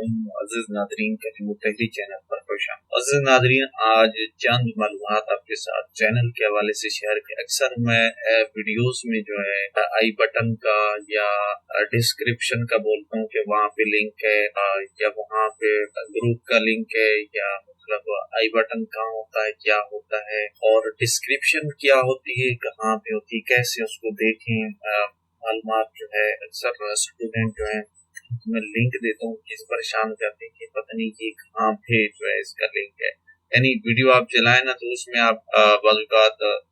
अज़ीज़ नाज़रीन करीम तहरी चैनल पर खुशामदीद। अज़ीज़ नाज़रीन, आज चंद मालूमात आपके साथ चैनल के हवाले से शेयर किया। अक्सर मैं वीडियोस में जो है आई बटन का या डिस्क्रिप्शन का बोलता हूँ कि वहाँ पे लिंक है या वहाँ पे ग्रुप का लिंक है, या मतलब आई बटन कहाँ होता है, क्या होता है, और डिस्क्रिप्शन क्या होती है, कहाँ पे होती है, कैसे उसको देखें। मालूमात जो है अक्सर स्टूडेंट जो है मैं लिंक देता हूँ, किस परेशान करते हैं कि पता नहीं कि कहाँ पे जो है इसका लिंक है। यानी वीडियो आप चलाए ना तो उसमें आप बाज़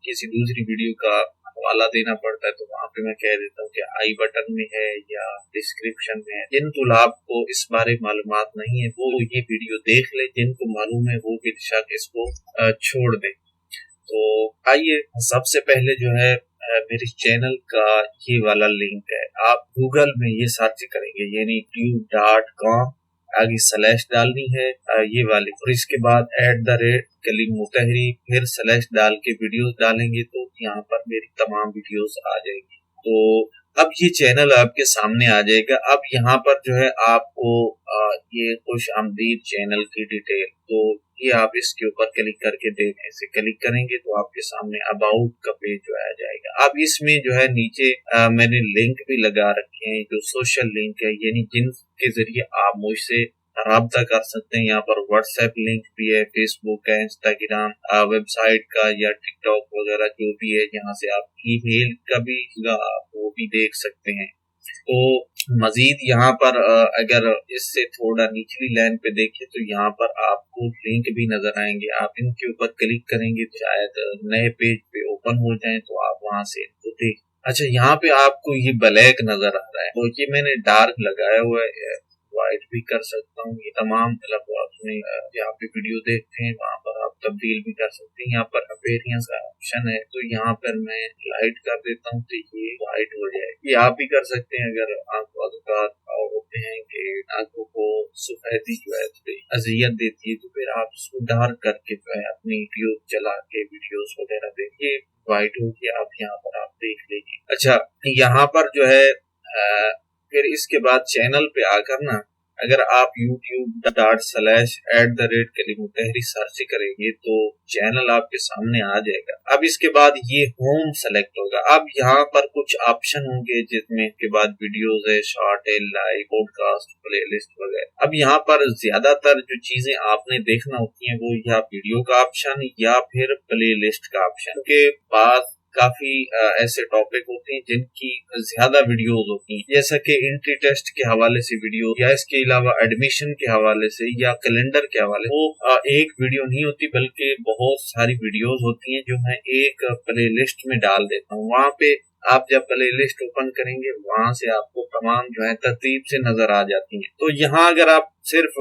किसी दूसरी वीडियो का हवाला देना पड़ता है, तो वहाँ पे मैं कह देता हूँ कि आई बटन में है या डिस्क्रिप्शन में है। जिनको आपको इस बारे मालूमात नहीं है वो ये वीडियो देख ले, जिनको मालूम है वो बेशक इसको छोड़ दे। तो आइए, सबसे पहले जो है मेरे चैनल का ये वाला लिंक है। आप गूगल में ये सर्च करेंगे, यानी youtube.com, आगे स्लैश डालनी है ये वाली, और इसके बाद @कलीम मुतहरी, फिर स्लैश डाल के वीडियोस डालेंगे तो यहाँ पर मेरी तमाम वीडियोस आ जाएगी। तो अब ये चैनल आपके सामने आ जाएगा। अब यहाँ पर जो है आपको ये खुश आमदीद चैनल की डिटेल, तो ये आप इसके ऊपर क्लिक करके देखें। इसे क्लिक करेंगे तो आपके सामने अबाउट का पेज जो आ जाएगा। अब इसमें जो है नीचे मैंने लिंक भी लगा रखे हैं, जो सोशल लिंक है, यानी जिनके जरिए आप मुझसे राब्ता कर सकते हैं। यहाँ पर व्हाट्सएप लिंक भी है, फेसबुक है, इंस्टाग्राम, वेबसाइट का या टिकटॉक वगैरह जो भी है। यहाँ से आप ईमेल का भी आप वो भी देख सकते हैं। तो मजीद यहाँ पर अगर इससे थोड़ा निचली लाइन पे देखें तो यहाँ पर आपको लिंक भी नजर आएंगे। आप इनके ऊपर क्लिक करेंगे तो शायद नए पेज पे ओपन हो जाएं, तो आप वहां से इनको देख। अच्छा, यहाँ पे आपको ये ब्लैक नजर आ रहा है, तो ये मैंने डार्क लगाया हुआ है, वाइट भी कर सकता हूँ। ये तमाम मतलब अपने यहाँ पे वीडियो देखते हैं वहाँ पर आप तब्दील भी कर सकते हैं। यहाँ पर अपीयरेंस का ऑप्शन है, तो यहाँ पर मैं लाइट कर देता हूँ तो ये वाइट हो जाए। ये आप भी कर सकते हैं अगर आपको अज़कार होते हैं कि आंखों को सफेदी जो है थोड़ी अजियत देती है, तो फिर आप इसको डार्क करके जो है अपनी ट्यूब चला के वीडियोस वगैरह देखिए, वाइट हो गया। आप यहाँ पर आप देख लीजिए। अच्छा, यहाँ पर जो है फिर इसके बाद चैनल पे आकर ना, अगर आप youtube.com/@कलीमुतहरी सर्च करेंगे तो चैनल आपके सामने आ जाएगा। अब इसके बाद ये होम सेलेक्ट होगा। अब यहाँ पर कुछ ऑप्शन होंगे जिसमें के बाद वीडियोस है, शॉर्ट है, लाइव, पॉडकास्ट, प्लेलिस्ट वगैरह। अब यहाँ पर ज्यादातर जो चीजें आपने देखना होती हैं वो या वीडियो का ऑप्शन या फिर प्लेलिस्ट का ऑप्शन के पास काफी ऐसे टॉपिक होते हैं जिनकी ज्यादा वीडियोस होती हैं, जैसा कि एंट्री टेस्ट के हवाले से वीडियो, या इसके अलावा एडमिशन के हवाले से या कैलेंडर के हवाले से। वो एक वीडियो नहीं होती बल्कि बहुत सारी वीडियोस होती हैं जो मैं एक प्लेलिस्ट में डाल देता हूँ। वहाँ पे आप जब प्ले लिस्ट ओपन करेंगे वहां से आपको तमाम जो है तरतीब से नजर आ जाती हैं। तो यहाँ अगर आप सिर्फ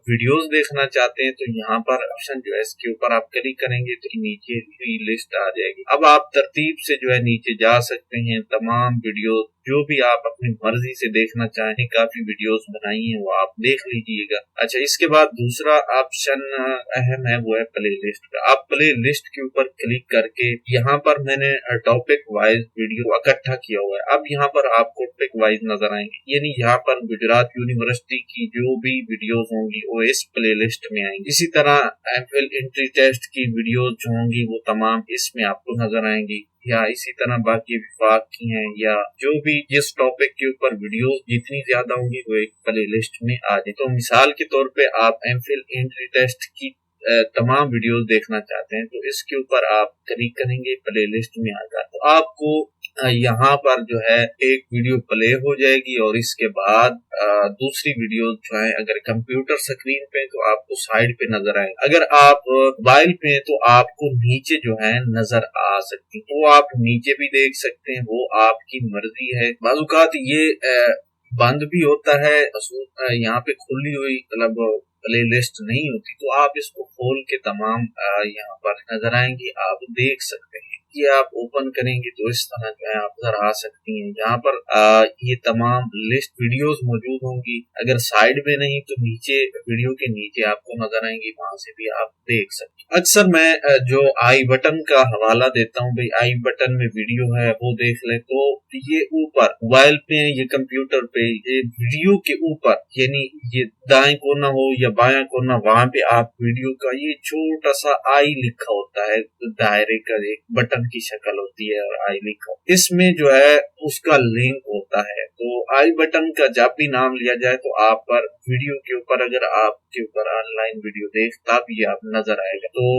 वीडियोस देखना चाहते हैं तो यहाँ पर ऑप्शन जो है इसके ऊपर आप क्लिक करेंगे तो नीचे लिस्ट आ जाएगी। अब आप तरतीब से जो है नीचे जा सकते हैं। तमाम वीडियो जो भी आप अपनी मर्जी से देखना चाहें, काफी वीडियोस बनाई हैं वो आप देख लीजिएगा। अच्छा, इसके बाद दूसरा ऑप्शन अहम है, वो है प्ले लिस्ट का। आप प्ले लिस्ट के ऊपर क्लिक करके यहाँ पर मैंने टॉपिक वाइज वीडियो इकट्ठा किया हुआ है। अब यहाँ पर आपको टॉपिक वाइज नजर आएंगे, यानी यहाँ पर गुजरात यूनिवर्सिटी की जो भी वीडियोस होंगी वो इस प्ले लिस्ट में आएंगी। इसी तरह एमफिल एंट्री टेस्ट की वीडियोस जो होंगी वो तमाम इसमें आपको नजर आएंगी, या इसी तरह बाकी विभाग की हैं, या जो भी जिस टॉपिक के ऊपर वीडियोस जितनी ज्यादा होंगी वो एक प्ले लिस्ट में आ जाए। तो मिसाल के तौर पे आप एमफिल एंट्री टेस्ट की तमाम वीडियोस देखना चाहते हैं तो इसके ऊपर आप क्लिक करेंगे, प्ले लिस्ट में आएगा। तो आपको यहाँ पर जो है एक वीडियो प्ले हो जाएगी और इसके बाद दूसरी वीडियो जो है अगर कंप्यूटर स्क्रीन पे तो आपको साइड पे नजर आए, अगर आप मोबाइल पे तो आपको नीचे जो है नजर आ सकती है। तो आप नीचे भी देख सकते हैं, वो आपकी मर्जी है। बाज़ ये बंद भी होता है, यहाँ पे खुली हुई मतलब प्ले लिस्ट नहीं होती, तो आप इसको खोल के तमाम यहाँ पर नजर आएंगी, आप देख सकते हैं। ये आप ओपन करेंगे तो इस तरह जो है आप नजर आ सकती हैं। यहाँ पर ये तमाम लिस्ट वीडियोस मौजूद होंगी। अगर साइड में नहीं तो नीचे वीडियो के नीचे आपको नजर आएंगी, वहां से भी आप देख सकते हैं। अक्सर मैं जो आई बटन का हवाला देता हूँ, भाई आई बटन में वीडियो है वो देख ले, तो ये ऊपर मोबाइल पे ये कंप्यूटर पे ये वीडियो के ऊपर, यानी ये दाएं कोना हो या बायां कोना, वहां पे आप वीडियो का ये छोटा सा आई लिखा होता है, दायरे का एक बटन की शक्ल होती है और आई लिखा, इसमें जो है उसका लिंक होता है। तो आई बटन का जब भी नाम लिया जाए तो आप पर वीडियो के ऊपर, अगर आपके ऊपर ऑनलाइन वीडियो देख तब ये आप नजर आएगा। तो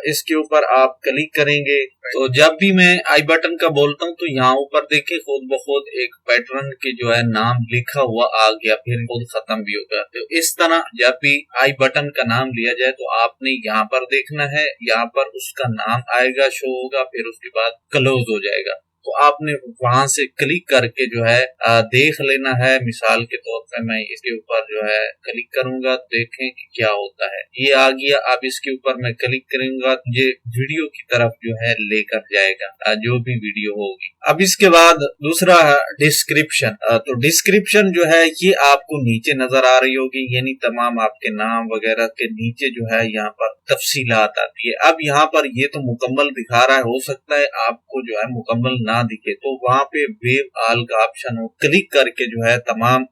इसके ऊपर आप क्लिक करेंगे तो जब भी मैं आई बटन का बोलता हूँ तो यहाँ ऊपर देखिए खुद ब खुद एक पैटर्न के जो है नाम लिखा हुआ आ गया, फिर खुद खत्म भी हो गया। तो इस तरह जब भी आई बटन का नाम लिया जाए तो आपने यहाँ पर देखना है, यहाँ पर उसका नाम आएगा, शो होगा, फिर उसके बाद क्लोज हो जाएगा। तो आपने वहां से क्लिक करके जो है देख लेना है। मिसाल के तौर पे मैं इसके ऊपर जो है क्लिक करूंगा, देखें कि क्या होता है। ये आ गया। अब इसके ऊपर मैं क्लिक करूंगा, ये वीडियो की तरफ जो है लेकर जाएगा, जो भी वीडियो होगी। अब इसके बाद दूसरा है डिस्क्रिप्शन। तो डिस्क्रिप्शन जो है ये आपको नीचे नजर आ रही होगी, यानी तमाम आपके नाम वगैरह के नीचे जो है यहाँ पर तफसीलात आती है। अब यहाँ पर ये तो मुकम्मल दिखा रहा है, हो सकता है आपको जो है मुकम्मल ना दिखे, तो वहाँ पे वेब ऑल का ऑप्शन हो, क्लिक करके जो है तमाम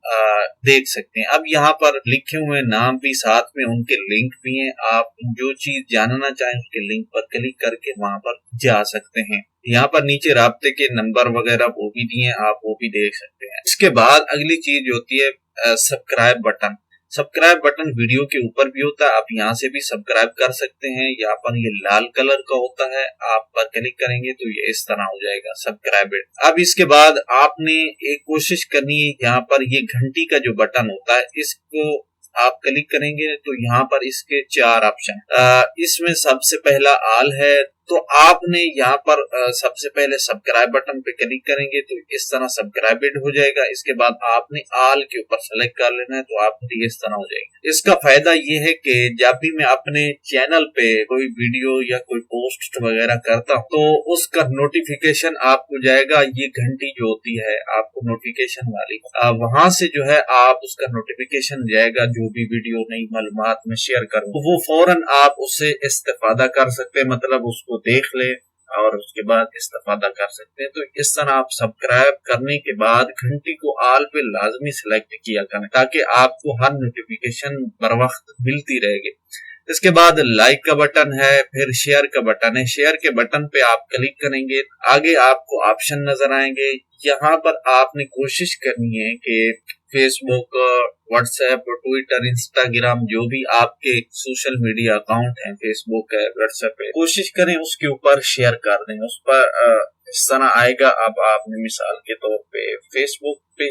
देख सकते हैं। अब यहाँ पर लिखे हुए नाम भी साथ में उनके लिंक भी हैं, आप जो चीज जानना चाहें उसके लिंक पर क्लिक करके वहाँ पर जा सकते हैं। यहाँ पर नीचे राब्ते के नंबर वगैरह वो भी दिए, आप वो भी देख सकते हैं। इसके बाद अगली चीज होती है subscribe button. Subscribe button video के ऊपर भी होता है, आप यहाँ से भी सब्सक्राइब कर सकते हैं। यहाँ पर ये लाल कलर का होता है, आप पर क्लिक करेंगे तो ये इस तरह हो जाएगा सब्सक्राइब। अब इसके बाद आपने एक कोशिश करनी है, यहाँ पर ये घंटी का जो बटन होता है इसको आप क्लिक करेंगे तो यहाँ पर इसके 4 ऑप्शन, इसमें सबसे पहला ऑल है, तो आपने यहाँ पर सबसे पहले सब्सक्राइब बटन पे क्लिक करेंगे तो इस तरह सब्सक्राइबेड हो जाएगा। इसके बाद आपने ऑल के ऊपर सेलेक्ट कर लेना है, तो आपकी इस तरह हो जाएगी। इसका फायदा ये है कि जब भी मैं अपने चैनल पे कोई वीडियो या कोई पोस्ट वगैरह करता हूँ तो उसका नोटिफिकेशन आपको जाएगा, ये घंटी जो होती है आपको नोटिफिकेशन वाली, वहां से जो है आप उसका नोटिफिकेशन जाएगा, जो भी वीडियो नई मालूमात में शेयर करूँ तो वो फौरन आप उससे इस्तेफादा कर सकते हैं, मतलब उसको देख ले और उसके बाद इस्तेफादा कर सकते हैं। तो इस तरह आप सब्सक्राइब करने के बाद घंटी को ऑल पे लाजमी सिलेक्ट किया करें ताकि आपको हर नोटिफिकेशन बर वक्त मिलती रहेगी। इसके बाद लाइक का बटन है, फिर शेयर का बटन है। शेयर के बटन पे आप क्लिक करेंगे, आगे आपको ऑप्शन नजर आएंगे। यहाँ पर आपने कोशिश करनी है कि फेसबुक, व्हाट्सएप, ट्विटर, इंस्टाग्राम, जो भी आपके सोशल मीडिया अकाउंट हैं, फेसबुक है, व्हाट्सएप है, कोशिश करें उसके ऊपर शेयर कर दें। उस पर इस तरह आएगा। अब आपने मिसाल के तौर पे फेसबुक पे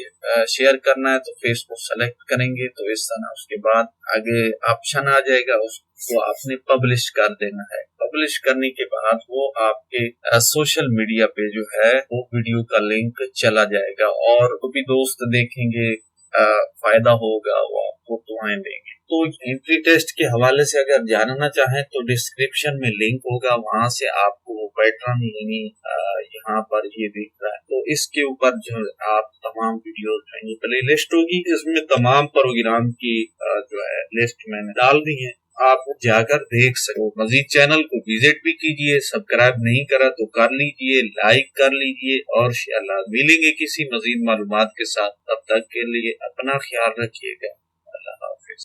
शेयर करना है तो फेसबुक सेलेक्ट करेंगे तो इस तरह, उसके बाद आगे ऑप्शन आ जाएगा, उसको आपने पब्लिश कर देना है। पब्लिश करने के बाद वो आपके सोशल मीडिया पे जो है वो वीडियो का लिंक चला जाएगा और वो भी दोस्त देखेंगे, फायदा होगा, वो आपको दुआएं देंगे। तो एंट्री टेस्ट के हवाले से अगर जानना चाहें तो डिस्क्रिप्शन में लिंक होगा, वहां से आपको पैटर्न यानी यहाँ पर ये दिख रहा है, तो इसके ऊपर जो आप तमाम वीडियोस रहेंगी, प्ले लिस्ट होगी, इसमें तमाम प्रोग्राम की जो है लिस्ट मैंने डाल दी है, आप जाकर देख सको। मजीद चैनल को विजिट भी कीजिए, सब्सक्राइब नहीं करा तो कर लीजिए, लाइक कर लीजिए और इंशाअल्लाह मिलेंगे किसी मजीद मालूमात के साथ। तब तक के लिए अपना ख्याल रखिएगा।